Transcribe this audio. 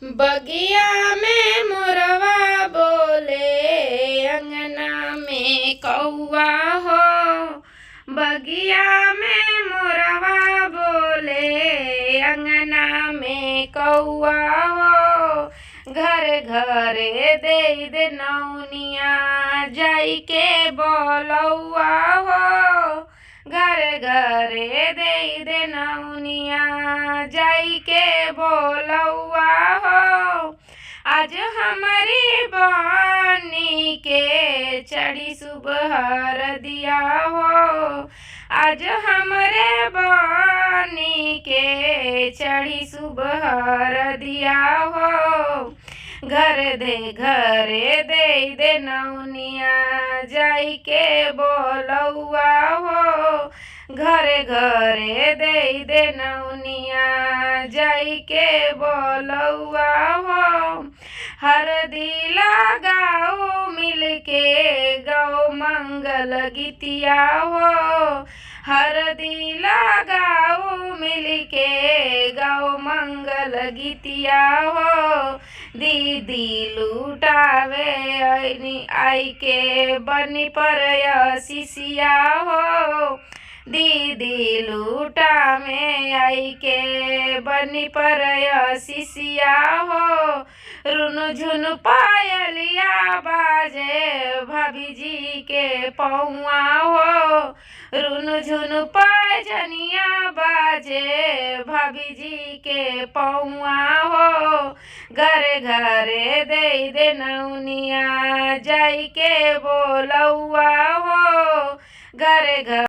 बगिया में मोरवा बोले, अंगना में कौआ हो। बगिया में मोरवा बोले, अंगना में कौआ हो। घर घरे दे नौनिया, जाई के बोलौआ हो। घर घरे दे नौनिया, जाई के बोलौआ हो। आज हमारी बहनी के चढ़ी सुबह दिया हो। आज हमरे बहनी के चढ़ी सुबह दिया हो। घरे दे नौनिया, जाई के बोलौआ हो। घरे दे नौनिया, जाई के बोलौआ हो। हरदी लगाओ मिलके, गौ मंगल गीतिया हो। हरदी लगाओ मिलके, गौ मंगल गीतिया हो। दीदी लुटावे आई के बनी पर शिशिया हो। दीदी लूटा में आई के बनी पर शिशिया हो। रुनु झुनु पायलिया बाजे, भाभी जी के पौआ हो। रुनु झुनु पायजनिया बाजे, भाभी जी के पौआ हो। घरे दे नौनिया, जाई के बोलौआ हो। घरे